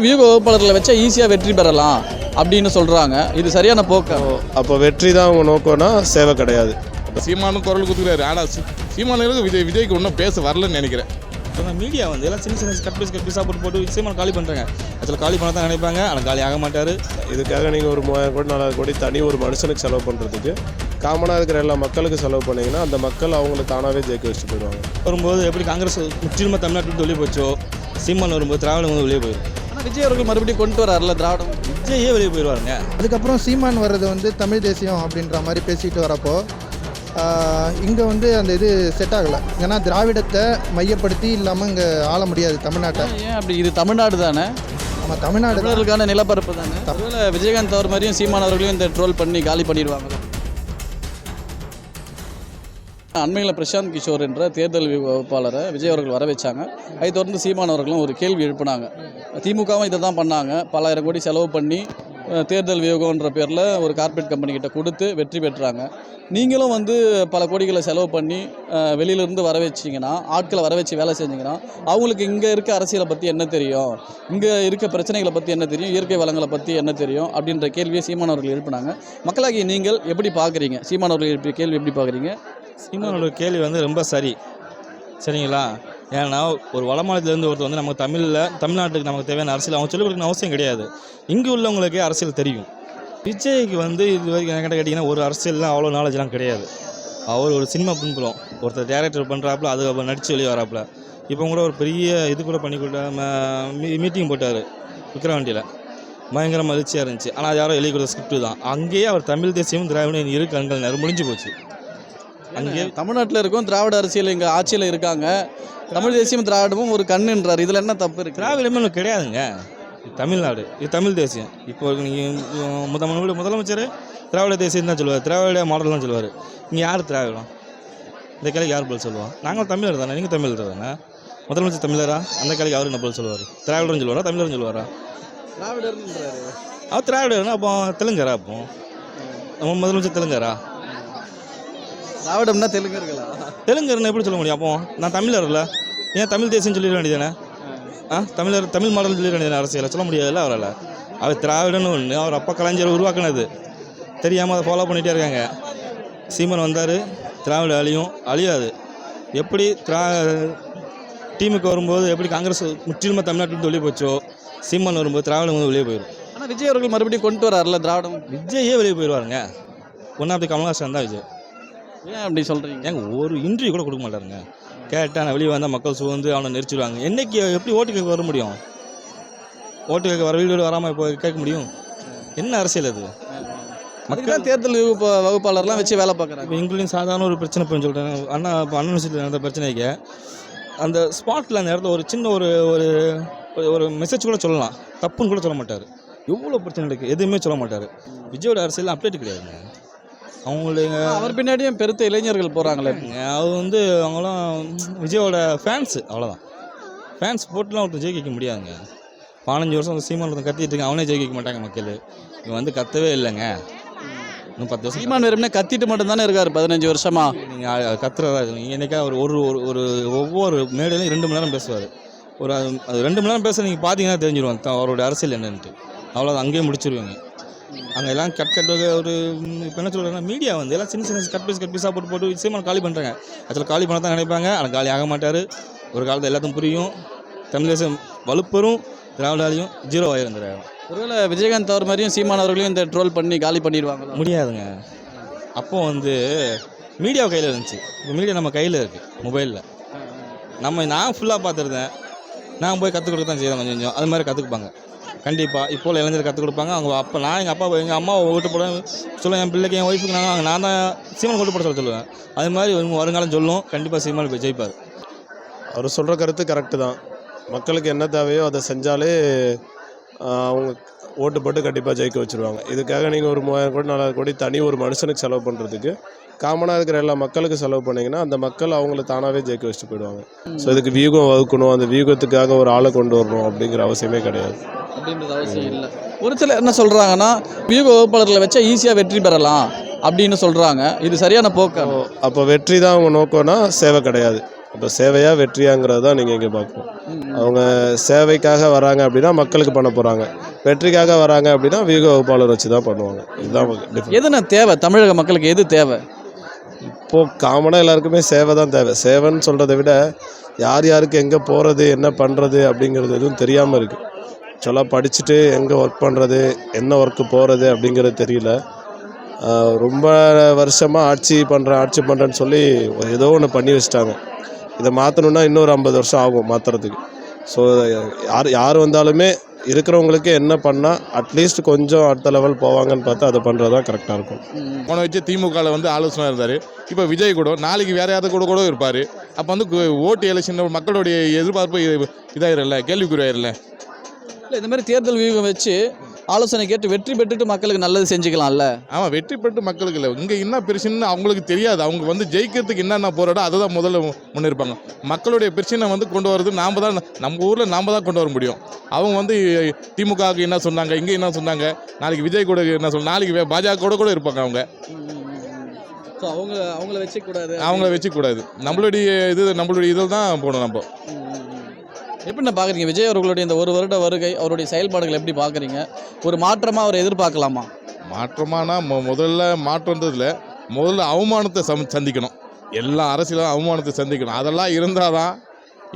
வியூக வகுப்பாளர்களை வச்சா ஈஸியாக வெற்றி பெறலாம் அப்படின்னு சொல்கிறாங்க. இது சரியான போக்கு. அப்போ வெற்றி தான் அவங்க நோக்கம்னா சேவை கிடையாது. சீமானும் குரல் கொடுத்துக்கிறாரு. ஆனால் சீமானுக்கு விஜய்க்கு ஒன்றும் பேச வரலன்னு நினைக்கிறேன். மீடியா வந்து எல்லாம் சின்ன கட் பீஸாக போட்டு சீமான் காலி பண்ணுறாங்க. அதில் காலி பண்ண தான் நினைப்பாங்க, ஆனால் காலி ஆக மாட்டார். இதுக்காக நீங்கள் ஒரு 3000 கோடி 4000 கோடி தனி ஒரு மனுஷனுக்கு செலவு பண்ணுறதுக்கு காமனாக இருக்கிற எல்லா மக்களுக்கு செலவு பண்ணிங்கன்னா அந்த மக்கள் அவங்கள தானாகவே ஜெயிக்க வச்சுட்டு போயிடுவாங்க. வரும்போது எப்படி காங்கிரஸ் முற்றிலுமா தமிழ்நாட்டுக்கு வெளியே போச்சோ, சீமான் வரும்போது திராவிடம் வந்து வெளியே போயிடும். ஆனால் விஜய் அவர்கள் மறுபடியும் கொண்டு வராருல திராவிடம். விஜயே வெளியே போயிடுவாருங்க. அதுக்கப்புறம் சீமான் வர்றது வந்து தமிழ் தேசியம் அப்படின்ற மாதிரி பேசிட்டு வரப்போ இங்கே வந்து அந்த இது செட் ஆகலை. ஏன்னா திராவிடத்தை மையப்படுத்தி இல்லாமல் இங்கே ஆள முடியாது தமிழ்நாட்டை. ஏன் அப்படி? இது தமிழ்நாடு தானே, நம்ம தமிழ்நாடு தமிழர்களுக்கான நிலப்பரப்பு தானே. ஒருவேளை விஜயகாந்த் அவர் மாதிரியும் சீமான் அவர்களையும் இந்த ட்ரோல் பண்ணி காலி பண்ணிடுவாங்க. அண்மையில் பிரசாந்த் கிஷோர் என்ற தேர்தல் வகுப்பாளரை விஜய் அவர்கள் வர வச்சாங்க. அதை தொடர்ந்து சீமான் அவர்களும் ஒரு கேள்வி எழுப்பினாங்க. திமுகவும் இதை தான் பண்ணாங்க. பல ஆயிரம் கோடி செலவு பண்ணி தேர்தல் வியூகம்ன்ற பேரில் ஒரு கார்ப்பரேட் கம்பெனிக்கிட்ட கொடுத்து வெற்றி பெற்றாங்க. நீங்களும் வந்து பல கோடிகளை செலவு பண்ணி வெளியிலேருந்து வர வச்சிங்கன்னா, ஆட்களை வர வச்சு வேலை செஞ்சிங்கன்னா அவங்களுக்கு இங்கே இருக்க அரசியலை பற்றி என்ன தெரியும், இங்கே இருக்க பிரச்சனைகளை பற்றி என்ன தெரியும், இயற்கை வளங்களை பற்றி என்ன தெரியும் அப்படின்ற கேள்வியை சீமான் அவர்கள் எழுப்பினாங்க. மக்களாகி நீங்கள் எப்படி பார்க்குறீங்க? சீமான் அவர்கள் எழுப்பிய கேள்வி எப்படி பார்க்குறீங்க? சீமானோட கேள்வி வந்து ரொம்ப சரிங்களா? ஏன்னா ஒரு வடமாநிலத்திலேருந்து ஒருத்தர் வந்து நமக்கு தமிழ்நாட்டுக்கு நமக்கு தேவையான அரசியல் அவங்க சொல்லிக் கொடுக்கணும் அவசியம் கிடையாது. இங்கே உள்ளவங்களுக்கே அரசியல் தெரியும். விஜய்க்கு வந்து இது வரைக்கும் என்கிட்ட கேட்டிங்கன்னா ஒரு அரசியல்லாம் அவ்வளோ நாலேஜ்லாம் கிடையாது. அவர் ஒரு சினிமா பின்புலம் ஒருத்தர் டேரக்டர் பண்ணுறாப்புல, அது அப்புறம் நடித்து வெளியே வராப்புல. இப்போ கூட ஒரு பெரிய இது கூட பண்ணி கொடுத்தா மீட்டிங் போட்டார் விக்ரவாண்டியில். பயங்கர மகிழ்ச்சியாக இருந்துச்சு. ஆனால் அது யாரோ எழுதி கொடுத்த ஸ்கிரிப்ட் தான். அங்கேயே அவர் தமிழ் தேசியமும் திராவிடம் இரு கண்கள் நேரம் முடிஞ்சு போச்சு. அங்கே தமிழ்நாட்டில் இருக்கும் திராவிட அரசியல் இங்கே ஆட்சியில் இருக்காங்க. தமிழ் தேசியம் திராவிடமும் ஒரு கண்ணுன்றார். இதில் என்ன தப்பு இருக்குது? திராவிடமே கிடையாதுங்க. தமிழ்நாடு இது தமிழ் தேசியம். இப்போ நீங்கள் முதலமைச்சர் திராவிட தேசியம் தான் சொல்லுவார், திராவிட மாடல் தான் சொல்லுவார். இங்கே யார் திராவிடம்? இந்த கேள்விக்கு யார் பதில் சொல்லுவாள்? நாங்களும் தமிழர் தானே, நீங்கள் தமிழர் தானே. முதலமைச்சர் தமிழரா? அந்த கேள்விக்கு அவர் என்ன பதில் சொல்லுவார்? திராவிடர்னு சொல்லுவாரா, தமிழர்னு சொல்லுவாரா? திராவிடர்ன்றாரு. அவர் திராவிடர்னா அப்போ தெலுங்கரா? அப்போ நம்ம முதலமைச்சர் தெலுங்கரா? திராவிடம்னா தெலுங்கர்களா? தெலுங்கர்னு எப்படி சொல்ல முடியும்? அப்போ நான் தமிழர் இல்லை, ஏன் தமிழ் தேசியம் சொல்லிட வேண்டியதானே? தமிழ் மாடல் சொல்லிட வேண்டியதானே? அரசியலை சொல்ல முடியாதுல்ல அவரால். அவர் திராவிடன்னு ஒன்று அவர் அப்பா கலைஞர் உருவாக்குனது தெரியாமல் அதை ஃபாலோ பண்ணிகிட்டே இருக்காங்க. சீமான் வந்தார், திராவிட அழியாது. எப்படி டீமுக்கு வரும்போது எப்படி காங்கிரஸ் முற்றிலுமா தமிழ்நாட்டுக்கு வெளியே போச்சோ, சீமான் வரும்போது திராவிடம் வந்து வெளியே போயிடும். ஆனால் விஜய் அவர்கள் மறுபடியும் கொண்டு வராருல திராவிடம். விஜயே வெளியே போயிடுவாருங்க. ஒன்றாவது கமல்ஹாசன் தான் விஜய். ஏன் அப்படி சொல்கிறீங்க? ஏங்க ஒரு இன்டர்வியூ கூட கொடுக்க மாட்டாருங்க. கேட்டால் நான் வெளியே வந்தால் மக்கள் சூழ்ந்து அவனை நெரிச்சிடுவாங்க. என்றைக்கு எப்படி ஓட்டு கேட்க வர முடியும்? ஓட்டு கேட்க வர வீடு வராமல் இப்போ கேட்க முடியும்? என்ன அரசியல் அது? மக்கள் தேர்தல் வகுப்பாளர்லாம் வச்சு வேலை பார்க்குறாங்க. இப்போ எங்களையும் சாதாரண ஒரு பிரச்சனை போய் சொல்கிறேன். அண்ணன் யூனிவர்சிட்டியில் நடந்த பிரச்சனைக்கு அந்த ஸ்பாட்டில் அந்த இடத்துல ஒரு சின்ன ஒரு ஒரு மெசேஜ் கூட சொல்லலாம், தப்புன்னு கூட சொல்ல மாட்டார். எவ்வளோ பிரச்சனை இருக்குது எதுவுமே சொல்ல மாட்டார். விஜயோட அரசியல் அப்டேட் கிடையாதுங்க. அவங்களுக்கு அவர் பின்னாடியும் பெருத்த இளைஞர்கள் போகிறாங்களே. அது வந்து அவங்களாம் விஜயோட ஃபேன்ஸு, அவ்வளோதான். ஃபேன்ஸ் போட்டுலாம் ஒருத்தர் ஜெயிக்க முடியாதுங்க. 15 வருஷம் சீமான் ஒருத்தன் கத்திட்டு இருக்காங்க, அவனே ஜெயிக்க மாட்டாங்க மக்கள். இவன் வந்து கத்தவே இல்லைங்க. இன்னும் 10 வருஷம் சீமான் வெறும்னே கத்திட்டு மட்டும்தானே இருக்கார் 15 வருஷமா. நீங்கள் கத்துறதா நீங்கள் என்னைக்கா ஒரு ஒவ்வொரு மேடையிலையும் 2 மணி நேரம் பேசுவார். அது 2 மணி நேரம் பேச நீங்கள் பார்த்தீங்கன்னா தெரிஞ்சிடுவோம் அவரோட அரசியல் என்னன்ட்டு. அவ்வளோதான், அங்கேயே முடிச்சிருவாங்க. அங்கே எல்லாம் ஒரு இப்போ என்ன சொல்கிறாங்க, மீடியா வந்து எல்லாம் சின்ன கட் பீஸாக போட்டு சீமான் காலி பண்ணுறாங்க. அதில் காலி பண்ண தான் நினைப்பாங்க, ஆனால் காலி ஆக மாட்டார். ஒரு காலத்தில் எல்லாத்துக்கும் புரியும். தமிழ் தேசம் வலுப்பெறும், திராவிடாலையும் 0 ஆயிருந்துறாங்க. ஒருவேளை விஜயகாந்த் அவர் மாதிரியும் சீமான் அவர்களையும் இந்த ட்ரோல் பண்ணி காலி பண்ணிடுவாங்க. முடியாதுங்க. அப்போது வந்து மீடியா கையில் இருந்துச்சு. இப்போ மீடியா நம்ம கையில் இருக்குது, மொபைலில். நான் ஃபுல்லாக பார்த்துருந்தேன். நான் போய் கற்றுக் கொடுக்க தான் செய்கிறேன் கொஞ்சம். அது மாதிரி கற்றுக்குப்பாங்க கண்டிப்பாக. இப்போ இளைஞர் கற்றுக் கொடுப்பாங்க. அவங்க அப்போ எங்கள் அம்மா ஓட்டு போட சொல்லுவேன், என் பிள்ளைக்கு என் ஒய்ஃபுக்கு நான் தான் சீமான் ஓட்டு போட சொல்லுவேன். அது மாதிரி வருங்காலம் சொல்லும். கண்டிப்பாக சீமான் போய் ஜெயிப்பார். அவர் சொல்கிற கருத்து கரெக்டு தான். மக்களுக்கு என்ன தேவையோ அதை செஞ்சாலே அவங்க ஓட்டு போட்டு கண்டிப்பாக ஜெயிக்க வச்சுருவாங்க. இதுக்காக நீங்கள் ஒரு 3000 கோடி 4000 கோடி தனி ஒரு மனுஷனுக்கு செலவு பண்ணுறதுக்கு காமனாக இருக்கிற எல்லா மக்களுக்கு செலவு பண்ணிங்கன்னா அந்த மக்கள் அவங்கள தானாகவே ஜெயிக்க வச்சுட்டு போயிடுவாங்க. ஸோ இதுக்கு வியூகம் வகுக்கணும், அந்த வியூகத்துக்காக ஒரு ஆளை கொண்டு வரணும் அப்படிங்கிற அவசியமே கிடையாது. அப்படின்றது அவசியம் இல்லை. ஒரு சிலர் என்ன சொல்கிறாங்கன்னா, வியூக வகுப்பாளர்களை வச்சா ஈஸியாக வெற்றி பெறலாம் அப்படின்னு சொல்கிறாங்க. இது சரியான போக்கு. அப்போ வெற்றி தான் அவங்க நோக்கம்னா சேவை கிடையாது. இப்போ சேவையா வெற்றியாங்கிறது தான் நீங்கள் இங்கே பார்க்கணும். அவங்க சேவைக்காக வராங்க அப்படின்னா மக்களுக்கு பண்ண போகிறாங்க, வெற்றிக்காக வராங்க அப்படின்னா வியூக வகுப்பாளர் வச்சு தான் பண்ணுவாங்க. இதுதான் டிஃப்ரெண்ட். எதுனா தேவை தமிழக மக்களுக்கு எது தேவை? இப்போது காமனாக எல்லாருக்குமே சேவை தான் தேவை. சேவைன்னு சொல்கிறத விட யார் யாருக்கு எங்கே போகிறது என்ன பண்ணுறது அப்படிங்கிறது எதுவும் தெரியாமல் இருக்குது. ஆக்சுவலாக படிச்சுட்டு எங்கே ஒர்க் பண்ணுறது என்ன ஒர்க்கு போகிறது அப்படிங்கிறது தெரியல. ரொம்ப வருஷமாக ஆட்சி பண்ணுறேன்னு சொல்லி ஏதோ ஒன்று பண்ணி வச்சிட்டாங்க. இதை மாற்றணுன்னா இன்னொரு 50 வருஷம் ஆகும் மாற்றுறதுக்கு. ஸோ யார் வந்தாலுமே இருக்கிறவங்களுக்கு என்ன பண்ணால் அட்லீஸ்ட் கொஞ்சம் அடுத்த லெவல் போவாங்கன்னு பார்த்தா அதை பண்ணுறது தான் கரெக்டாக இருக்கும். போன வச்சு திமுகவில் வந்து ஆலோசனை இருந்தார். இப்போ விஜய் கூட நாளைக்கு வேறு யாராவது கூட இருப்பார். அப்போ வந்து ஓட்டு எலெக்ஷன் மக்களுடைய எதிர்பார்ப்பு இதாகிடல, கேள்விக்குறியாயிரல. இல்லை இந்த மாதிரி தேர்தல் வியூகம் வச்சு ஆலோசனை கேட்டு வெற்றி பெற்றுட்டு மக்களுக்கு நல்லது செஞ்சுக்கலாம்ல. ஆமாம், வெற்றி பெற்று மக்களுக்கு இல்லை, இங்கே என்ன பிரச்சனைன்னு அவங்களுக்கு தெரியாது. அவங்க வந்து ஜெயிக்கிறதுக்கு என்னென்ன போராடோ அதை தான் முதல்ல முன்னிருப்பாங்க. மக்களுடைய பிரச்சனை வந்து கொண்டு வரது நாம் தான், நம்ம ஊரில் நாம் தான் கொண்டு வர முடியும். அவங்க வந்து திமுகவுக்கு என்ன சொன்னாங்க, இங்கே என்ன சொன்னாங்க, நாளைக்கு விஜய் கூட என்ன சொன்னாங்க, நாளைக்கு பாஜக கூட இருப்பாங்க. அவங்க ஸோ அவங்கள வச்சுக்கூடாது, அவங்கள வச்சுக்கூடாது. நம்மளுடைய இதில் தான் போகணும். நம்ம எப்படி பார்க்குறீங்க விஜய் அவர்களுடைய இந்த ஒரு வருட வருகை, அவருடைய செயல்பாடுகள் எப்படி பார்க்குறீங்க? ஒரு மாற்றமாக அவரை எதிர்பார்க்கலாமா? மாற்றமானா முதல்ல மாற்றன்றதில் முதல்ல அவமானத்தை சந்திக்கணும். எல்லா அரசியலும் அவமானத்தை சந்திக்கணும். அதெல்லாம் இருந்தால் தான்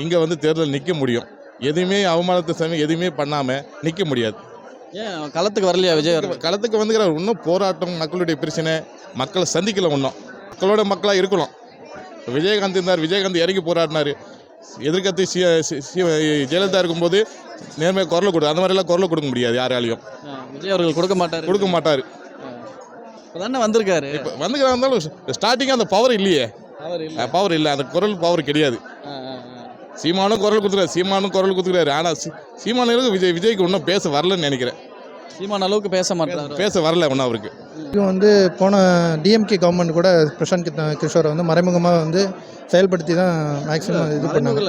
இங்கே வந்து தேர்தல் நிற்க முடியும். எதுவுமே அவமானத்தை எதுவுமே பண்ணாமல் நிற்க முடியாது. ஏன் களத்துக்கு வரலையா விஜய் அவர்கள்? களத்துக்கு வந்துக்கிறார். இன்னும் போராட்டம், மக்களுடைய பிரச்சனை, மக்களை சந்திக்கல. இன்னும் மக்களோட மக்களாக இருக்கணும். விஜயகாந்த் இருந்தார், விஜயகாந்த் இறங்கி போராடினார். எதிர்கட்சி ஜெயலலிதா இருக்கும்போது நேர்மையாக குரலை கொடு, அந்த மாதிரிலாம் குரலை கொடுக்க முடியாது யாராலையும். விஜய் அவர்கள் கொடுக்க மாட்டார். இப்போ தானே வந்திருக்காரு. இப்போ வந்துக்கிறா இருந்தாலும் ஸ்டார்டிங்காக அந்த பவர் இல்லையே, பவர் இல்லை, அந்த குரல் பவர் கிடையாது. சீமானும் குரல் கொடுத்துக்கிறாரு. ஆனால் சீமானுக்கு விஜய்க்கு இன்னும் பேச வரலன்னு நினைக்கிறேன். சீமான் அளவுக்கு பேச வரல ஒன்றும் அவருக்கு. இது வந்து போன டிஎம்கே கவர்மெண்ட் கூட பிரசாந்த் கிஷோரை வந்து மறைமுகமாக வந்து செயல்படுத்தி தான் மேக்ஸிமம் இது பண்ணாங்க,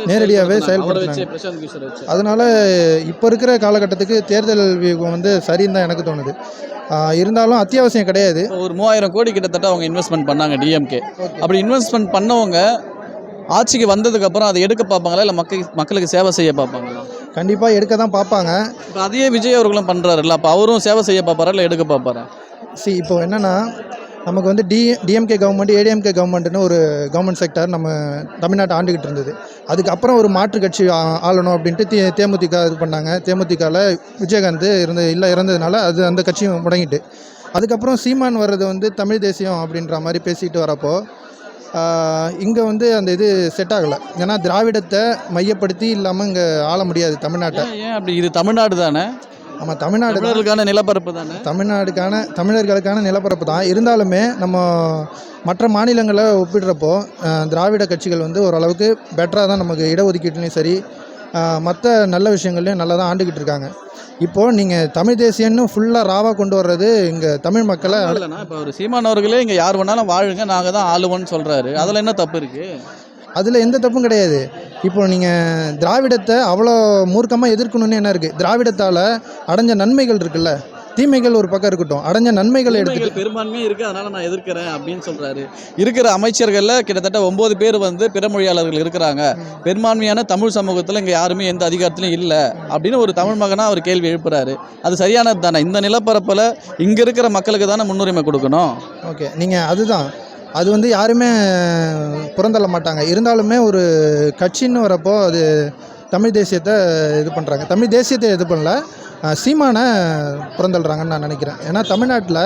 நேரடியாகவே செயல்படுத்தினாங்க. அதனால் இப்போ இருக்கிற காலகட்டத்துக்கு தேர்தல் வியூகம் வந்து சரின்னு தான் எனக்கு தோணுது. இருந்தாலும் அத்தியாவசியம் கிடையாது. ஒரு 3000 கோடி கிட்டத்தட்ட அவங்க இன்வெஸ்ட்மெண்ட் பண்ணாங்க டிஎம்கே. அப்படி இன்வெஸ்ட்மெண்ட் பண்ணவங்க ஆட்சிக்கு வந்ததுக்கப்புறம் அதை எடுக்க பார்ப்பாங்களா, இல்லை மக்களுக்கு சேவை செய்ய பார்ப்பாங்களா? கண்டிப்பாக எடுக்க தான் பார்ப்பாங்க. இப்போ அதையே விஜய் அவர்களும் பண்ணுறாருல்ல, அப்போ அவரும் சேவை செய்ய பார்ப்பாரா இல்லை எடுக்க பார்ப்பாரா? இப்போ என்னென்னா நமக்கு வந்து டிஎம்கே கவர்மெண்ட், ஏடிஎம்கே கவர்மெண்ட்னு ஒரு கவர்மெண்ட் செக்டர் நம்ம தமிழ்நாட்டை ஆண்டுக்கிட்டு இருந்தது. அதுக்கப்புறம் ஒரு மாற்று கட்சி ஆளணும் அப்படின்ட்டு தேமுதிக இது பண்ணாங்க. தேமுதிகவில் விஜயகாந்த் இறந்ததுனால அந்த கட்சியும் முடங்கிட்டு, அதுக்கப்புறம் சீமான் வர்றது வந்து தமிழ் தேசியம் அப்படின்ற மாதிரி பேசிட்டு வரப்போ இங்கே வந்து அந்த இது செட் ஆகலை. ஏன்னா திராவிடத்தை மையப்படுத்தி இல்லாமல் இங்கே ஆள முடியாது தமிழ்நாட்டை. ஏன் அப்படி? இது தமிழ்நாடு தானே. ஆமாம், தமிழ்நாடுக்கான நிலப்பரப்பு தானே, தமிழர்களுக்கான நிலப்பரப்பு தான். இருந்தாலுமே நம்ம மற்ற மாநிலங்களை ஒப்பிடுறப்போ திராவிட கட்சிகள் வந்து ஓரளவுக்கு பெட்டராக தான் நமக்கு இடஒதுக்கீட்டுலையும் சரி மற்ற நல்ல விஷயங்கள்லையும் நல்லா தான் ஆண்டுக்கிட்டு இருக்காங்க. இப்போது நீங்கள் தமிழ் தேசியன்னு ஃபுல்லாக ராவாக கொண்டு வர்றது இங்கே தமிழ் மக்களை இல்லைண்ணா. இப்போ ஒரு சீமான் அவர்களே இங்கே யார் வேணாலும் வாழுங்க, நாங்கள் தான் ஆளுவோன்னு சொல்கிறாரு. அதில் என்ன தப்பு இருக்குது? அதில் எந்த தப்பும் கிடையாது. இப்போ நீங்கள் திராவிடத்தை அவ்வளோ மூர்க்கமாக எதிர்க்கணும்னு என்ன இருக்குது? திராவிடத்தால் அடைஞ்ச நன்மைகள் இருக்குல்ல, தீமைகள் ஒரு பக்கம் இருக்கட்டும், அடைஞ்ச நன்மைகளை எடுத்து பெரும்பான்மையே இருக்குது, அதனால் நான் எதிர்க்கிறேன் அப்படின்னு சொல்கிறாரு. இருக்கிற அமைச்சர்களில் கிட்டத்தட்ட 9 பேர் வந்து பிற மொழியாளர்கள் இருக்கிறாங்க. பெரும்பான்மையான தமிழ் சமூகத்தில் இங்கே யாருமே எந்த அதிகாரத்திலும் இல்லை அப்படின்னு ஒரு தமிழ் மகனாக அவர் கேள்வி எழுப்புறாரு. அது சரியானது தானே? இந்த நிலப்பரப்பில் இங்கே இருக்கிற மக்களுக்கு தானே முன்னுரிமை கொடுக்கணும். ஓகே, நீங்கள் அதுதான், அது வந்து யாருமே புறந்தள்ள மாட்டாங்க. இருந்தாலுமே ஒரு கட்சின்னு வரப்போ அது தமிழ் தேசியத்தை இது பண்ணுறாங்க. தமிழ் தேசியத்தை இது பண்ணல, சீமானை புறந்தள்ளுறாங்கன்னு நான் நினைக்கிறேன். ஏன்னா தமிழ்நாட்டில்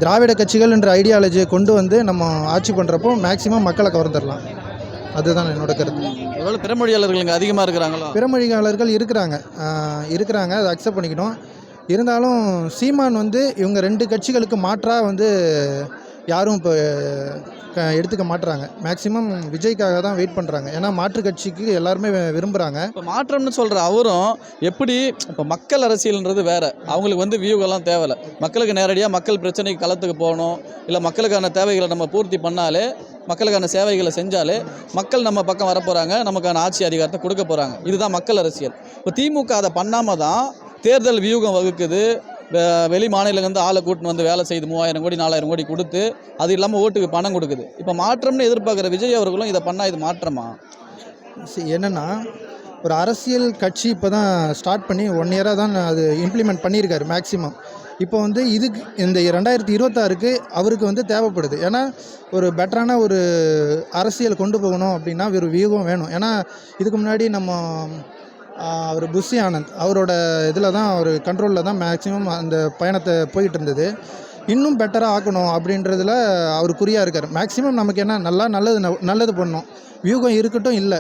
திராவிட கட்சிகள் என்ற ஐடியாலஜியை கொண்டு வந்து நம்ம ஆட்சி பண்ணுறப்போ மேக்சிமம் மக்களை கவர்ந்துடலாம். அதுதான் என்னோட கருத்து. எவ்வளோ பிறமொழியாளர்கள் இங்கே அதிகமாக இருக்கிறாங்களோ? பிறமொழியாளர்கள் இருக்கிறாங்க, அதை அக்செப்ட் பண்ணிக்கணும். இருந்தாலும் சீமான் வந்து இவங்க 2 கட்சிகளுக்கு மாற்றாக வந்து யாரும் இப்போ எடுத்துக்க மாட்டுறாங்க. மேக்ஸிமம் விஜய்க்காக தான் வெயிட் பண்ணுறாங்க. ஏன்னா மாற்று கட்சிக்கு எல்லாருமே விரும்புகிறாங்க. இப்போ மாற்றம்னு சொல்கிற அவரும் எப்படி, இப்போ மக்கள் அரசியல்ன்றது வேறு, அவங்களுக்கு வந்து வியூகெல்லாம் தேவையில்லை. மக்களுக்கு நேரடியாக மக்கள் பிரச்சனைக்கு களத்துக்கு போகணும், இல்லை மக்களுக்கான தேவைகளை நம்ம பூர்த்தி பண்ணாலே, மக்களுக்கான சேவைகளை செஞ்சாலே மக்கள் நம்ம பக்கம் வரப்போகிறாங்க, நமக்கான ஆட்சி அதிகாரத்தை கொடுக்க போகிறாங்க. இதுதான் மக்கள் அரசியல். இப்போ திமுக அதை பண்ணாமல் தான் தேர்தல் வியூகம் வகுக்குது, வெளி மாநிலங்கள்ந்து ஆளை கூட்டின்னு வந்து வேலை செய்து 3000 கோடி 4000 கோடி கொடுத்து அது இல்லாமல் ஓட்டுக்கு பணம் கொடுக்குது. இப்போ மாற்றம்னு எதிர்பார்க்குற விஜய் அவர்களும் இதை பண்ணால் இது மாற்றமா? என்னென்னா ஒரு அரசியல் கட்சி இப்போ தான் ஸ்டார்ட் பண்ணி 1 இயராக தான் அது இம்ப்ளிமெண்ட் பண்ணியிருக்காரு மேக்ஸிமம். இப்போ வந்து இதுக்கு இந்த 2026க்கு அவருக்கு வந்து தேவைப்படுது. ஏன்னா ஒரு பெட்டரான ஒரு அரசியல் கொண்டு போகணும் அப்படின்னா ஒரு வியூகம் வேணும். ஏன்னா இதுக்கு முன்னாடி நம்ம அவர் புஷி ஆனந்த் அவரோட இதில் தான் அவர் கண்ட்ரோலில் தான் மேக்ஸிமம் அந்த பயணத்தை போயிட்டு இருந்தது. இன்னும் பெட்டராக ஆக்கணும் அப்படின்றதுல அவர் குறியாக இருக்கார். மேக்ஸிமம் நமக்கு என்ன நல்லது பண்ணணும், வியூகம் இருக்கட்டும், இல்லை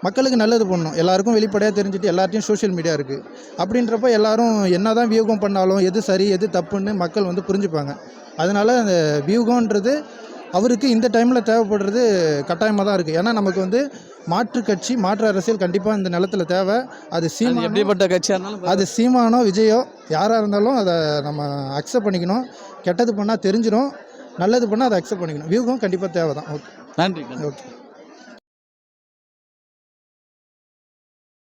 மக்களுக்கு நல்லது பண்ணணும், எல்லாருக்கும் வெளிப்படையாக தெரிஞ்சுட்டு எல்லார்ட்டையும் சோஷியல் மீடியா இருக்குது அப்படின்றப்ப எல்லாரும் என்ன தான் வியூகம் பண்ணாலும் எது சரி எது தப்புன்னு மக்கள் வந்து புரிஞ்சுப்பாங்க. அதனால் அந்த வியூகன்றது அவருக்கு இந்த டைமில் தேவைப்படுறது கட்டாயமாக தான் இருக்குது. ஏன்னா நமக்கு வந்து மாற்று கட்சி மாற்று அரசியல் கண்டிப்பாக இந்த நிலத்தில் தேவை. அது எப்படிப்பட்ட கட்சியாக இருந்தாலும் அது சீமானோ விஜயோ யாராக இருந்தாலும் அதை நம்ம அக்செப்ட் பண்ணிக்கணும். கெட்டது பண்ணால் தெரிஞ்சிடும், நல்லது பண்ணால் அதை அக்செப்ட் பண்ணிக்கணும். வியூகம் கண்டிப்பாக தேவை தான். ஓகே, நன்றி. ஓகே.